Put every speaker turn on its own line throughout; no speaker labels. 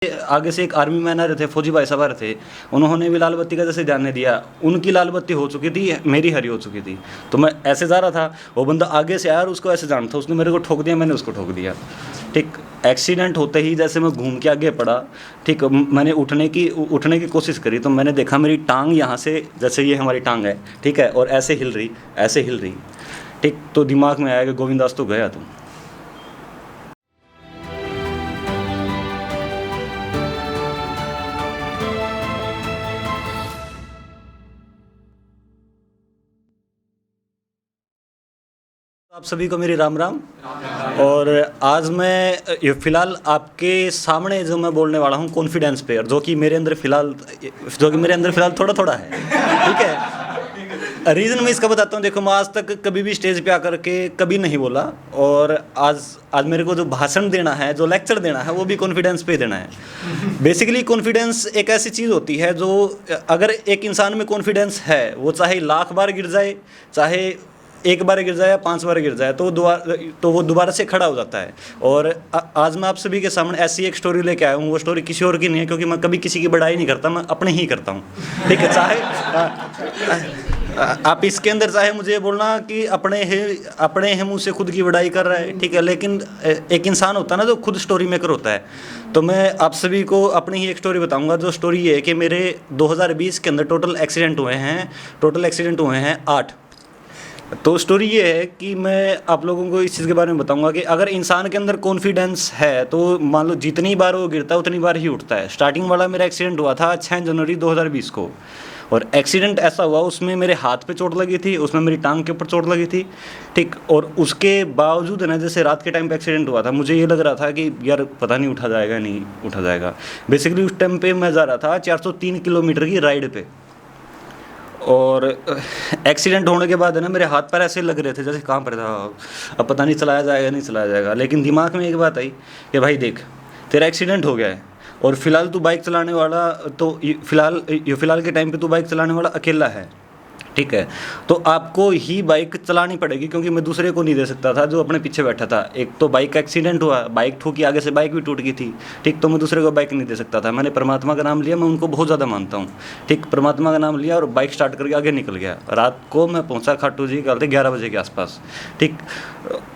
आगे से एक आर्मी मैन आ रहे थे, फौजी भाई साहब आ रहे थे, उन्होंने भी लाल बत्ती का जैसे जानने दिया, उनकी लाल बत्ती हो चुकी थी, मेरी हरी हो चुकी थी। तो मैं ऐसे जा रहा था, वो बंदा आगे से आया और उसको ऐसे जाना था, उसने मेरे को ठोक दिया, मैंने उसको ठोक दिया। ठीक, एक्सीडेंट होते ही जैसे मैं घूम के आगे पड़ा, ठीक, मैंने उठने की कोशिश करी तो मैंने देखा मेरी टांग यहाँ से, जैसे ये हमारी टांग है, ठीक है, और ऐसे हिल रही, ऐसे हिल रही। ठीक, तो दिमाग में आया कि गोविंदास तो गया तू। आप सभी को मेरी राम राम। और आज मैं फ़िलहाल आपके सामने जो मैं बोलने वाला हूँ कॉन्फिडेंस पे, जो कि मेरे अंदर फ़िलहाल थोड़ा थोड़ा है, ठीक है। रीज़न मैं इसका बताता हूँ। देखो, मैं आज तक कभी भी स्टेज पे आकर के कभी नहीं बोला, और आज मेरे को जो भाषण देना है, जो लेक्चर देना है, वो भी कॉन्फिडेंस पे देना है। बेसिकली कॉन्फिडेंस एक ऐसी चीज़ होती है जो, अगर एक इंसान में कॉन्फिडेंस है, वो चाहे लाख बार गिर जाए, चाहे एक बार गिर जाए या 5 बार गिर जाए, तो वो दोबारा से खड़ा हो जाता है। और आज मैं आप सभी के सामने ऐसी एक स्टोरी लेके आया हूँ। वो स्टोरी किसी और की नहीं है, क्योंकि मैं कभी किसी की बड़ाई नहीं करता, मैं अपने ही करता हूँ, ठीक है। चाहे आप इसके अंदर चाहे मुझे बोलना कि अपने ही मुँह से खुद की बड़ाई कर रहा है, ठीक है, लेकिन एक इंसान होता है ना जो खुद स्टोरी मेकर होता है। तो मैं आप सभी को अपनी ही एक स्टोरी बताऊंगा। जो स्टोरी ये है कि मेरे 2020 के अंदर टोटल एक्सीडेंट हुए हैं 8। तो स्टोरी ये है कि मैं आप लोगों को इस चीज़ के बारे में बताऊंगा कि अगर इंसान के अंदर कॉन्फिडेंस है तो मान लो जितनी बार वो गिरता है उतनी बार ही उठता है। स्टार्टिंग वाला मेरा एक्सीडेंट हुआ था 6 जनवरी 2020 को, और एक्सीडेंट ऐसा हुआ, उसमें मेरे हाथ पे चोट लगी थी, उसमें मेरी टांग के ऊपर चोट लगी थी, ठीक। और उसके बावजूद ना, जैसे रात के टाइम पे एक्सीडेंट हुआ था, मुझे ये लग रहा था कि यार पता नहीं उठा जाएगा, नहीं उठा जाएगा। बेसिकली उस टाइम पे मैं जा रहा था 403 किलोमीटर की राइड पे, और एक्सीडेंट होने के बाद है ना, मेरे हाथ पैर ऐसे लग रहे थे जैसे कहाँ पर था, अब पता नहीं चलाया जाएगा नहीं चलाया जाएगा। लेकिन दिमाग में एक बात आई कि भाई देख, तेरा एक्सीडेंट हो गया है, और फिलहाल तू बाइक चलाने वाला, तो फिलहाल के टाइम पे तू बाइक चलाने वाला अकेला है, ठीक है। तो आपको ही बाइक चलानी पड़ेगी, क्योंकि मैं दूसरे को नहीं दे सकता था जो अपने पीछे बैठा था। एक तो बाइक का एक्सीडेंट हुआ, बाइक ठोकी, आगे से बाइक भी टूट गई थी, ठीक। तो मैं दूसरे को बाइक नहीं दे सकता था। मैंने परमात्मा का नाम लिया, मैं उनको बहुत ज़्यादा मानता हूँ, ठीक। परमात्मा का नाम लिया और बाइक स्टार्ट करके आगे निकल गया। रात को मैं पहुँचा खाटू जी कहते 11 बजे के आसपास, ठीक।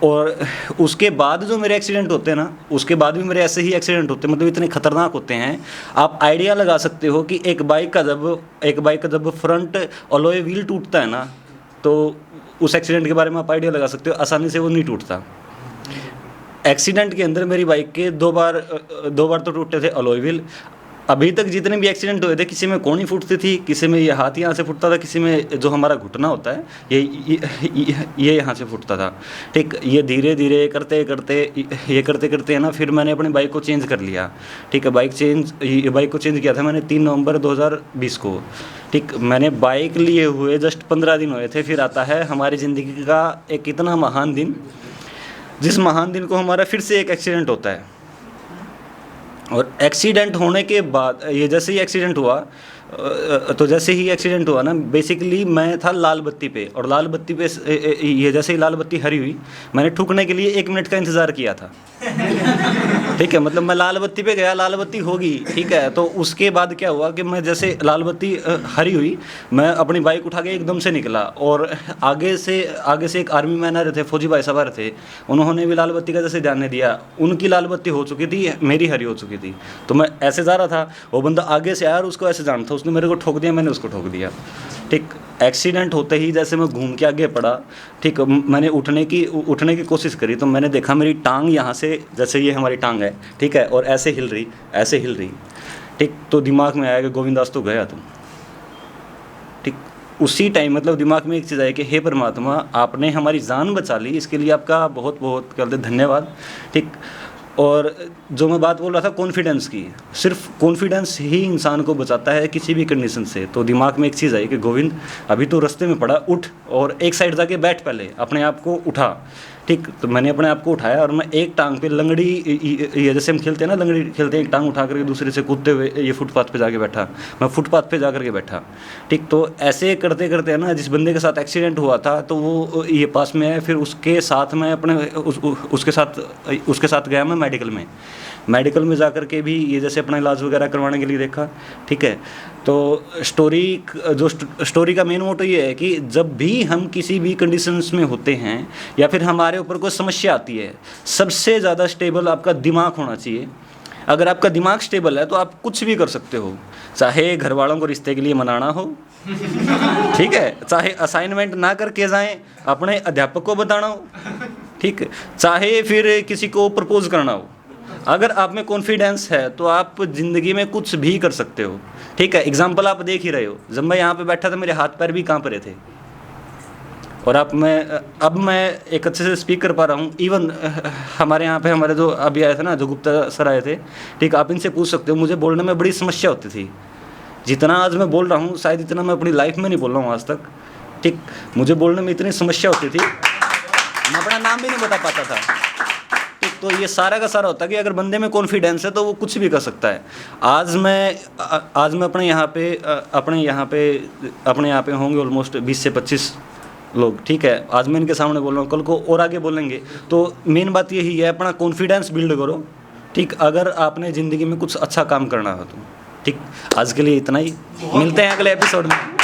और उसके बाद जो मेरे एक्सीडेंट होते हैं ना, उसके बाद भी मेरे ऐसे ही एक्सीडेंट होते हैं, मतलब इतने खतरनाक होते हैं। आप आइडिया लगा सकते हो कि एक बाइक का जब फ्रंट अलॉय व्हील टूटता है ना, तो उस एक्सीडेंट के बारे में आप आइडिया लगा सकते हो, आसानी से वो नहीं टूटता। एक्सीडेंट के अंदर मेरी बाइक के दो बार तो टूटे थे अलॉय व्हील। अभी तक जितने भी एक्सीडेंट हुए थे, किसी में कोहनी फूटती थी, किसी में ये हाथ यहाँ से फूटता था, किसी में जो हमारा घुटना होता है ये यहाँ से फूटता था, ठीक। ये धीरे धीरे करते करते है ना, फिर मैंने अपनी बाइक को चेंज कर लिया, ठीक है। बाइक को चेंज किया था मैंने 3 नवंबर 2020 को, ठीक। मैंने बाइक लिए हुए जस्ट 15 दिन हुए थे। फिर आता है हमारी ज़िंदगी का एक इतना महान दिन, जिस महान दिन को हमारा फिर से एक एक्सीडेंट होता है। और एक्सीडेंट होने के बाद, ये जैसे ही एक्सीडेंट हुआ ना, बेसिकली मैं था लाल बत्ती पे, और लाल बत्ती पे ये जैसे ही लाल बत्ती हरी हुई, मैंने ठुकने के लिए 1 मिनट का इंतज़ार किया था, ठीक है। मतलब मैं लाल बत्ती पे गया, लाल बत्ती होगी, ठीक है। तो उसके बाद क्या हुआ कि मैं जैसे लाल बत्ती हरी हुई, मैं अपनी बाइक उठा के एकदम से निकला, और आगे से एक आर्मी मैन आ रहे थे, फौजी भाई साहब आ रहे थे, उन्होंने भी लाल बत्ती का जैसे जानने दिया, उनकी लाल बत्ती हो चुकी थी, मेरी हरी हो चुकी थी। तो मैं ऐसे जा रहा था, वो बंदा आगे से आया और उसको ऐसे जाना था, उसने मेरे को ठोक दिया, मैंने उसको ठोक दिया, ठीक। एक्सीडेंट होते ही जैसे मैं घूम के आगे पड़ा, ठीक। मैंने उठने की कोशिश करी तो मैंने देखा मेरी टांग यहाँ से, जैसे ये हमारी टांग है, ठीक है, और ऐसे हिल रही, ठीक। तो दिमाग में आया कि गोविंदास तो गया तुम, ठीक। उसी टाइम मतलब दिमाग में एक चीज़ आई कि हे परमात्मा, आपने हमारी जान बचा ली, इसके लिए आपका बहुत बहुत कहते धन्यवाद, ठीक। और जो मैं बात बोल रहा था कॉन्फिडेंस की, सिर्फ कॉन्फिडेंस ही इंसान को बचाता है किसी भी कंडीशन से। तो दिमाग में एक चीज़ आई कि गोविंद, अभी तो रास्ते में पड़ा, उठ और एक साइड जाके बैठ, पहले अपने आप को उठा, ठीक। तो मैंने अपने आप को उठाया, और मैं एक टांग पे लंगड़ी, ये जैसे हम खेलते हैं ना, लंगड़ी खेलते हैं, एक टांग उठा करके दूसरे से कूदते हुए ये फुटपाथ पे जाके बैठा, मैं फुटपाथ पे जा करके बैठा, ठीक। तो ऐसे करते करते है ना, जिस बंदे के साथ एक्सीडेंट हुआ था तो वो ये पास में है, फिर उसके साथ मैं उसके साथ गया मैं मेडिकल में। मेडिकल में जा कर के भी ये जैसे अपना इलाज वगैरह करवाने के लिए देखा, ठीक है। तो स्टोरी का मेन मोटो ये है कि जब भी हम किसी भी कंडीशंस में होते हैं या फिर हमारे ऊपर कोई समस्या आती है, सबसे ज़्यादा स्टेबल आपका दिमाग होना चाहिए। अगर आपका दिमाग स्टेबल है तो आप कुछ भी कर सकते हो, चाहे घर वालों को रिश्ते के लिए मनाना हो, ठीक है, चाहे असाइनमेंट ना करके जाएं, अपने अध्यापक को बताना हो, ठीक है, चाहे फिर किसी को प्रपोज करना हो। अगर आप में कॉन्फिडेंस है तो आप ज़िंदगी में कुछ भी कर सकते हो, ठीक है। एग्जाम्पल आप देख ही रहे हो, जब मैं यहाँ पे बैठा था मेरे हाथ पैर भी कांप रहे थे, और अब मैं एक अच्छे से स्पीक कर पा रहा हूँ। इवन हमारे यहाँ पे हमारे जो अभी आए थे ना, जो गुप्ता सर आए थे, ठीक, आप इनसे पूछ सकते हो, मुझे बोलने में बड़ी समस्या होती थी। जितना आज मैं बोल रहा हूँ शायद इतना मैं अपनी लाइफ में नहीं बोल रहा हूँ आज तक, ठीक। मुझे बोलने में इतनी समस्या होती थी, मैं अपना नाम भी नहीं बता पाता था, ठीक। तो ये सारा का सारा होता है कि अगर बंदे में कॉन्फिडेंस है तो वो कुछ भी कर सकता है। आज मैं अपने यहाँ पे होंगे ऑलमोस्ट 20 से 25 लोग, ठीक है। आज मैं इनके सामने बोल रहा हूँ, कल को और आगे बोलेंगे। तो मेन बात यही है, अपना कॉन्फिडेंस बिल्ड करो, ठीक, अगर आपने ज़िंदगी में कुछ अच्छा काम करना हो तो, ठीक। आज के लिए इतना ही, मिलते हैं अगले एपिसोड में।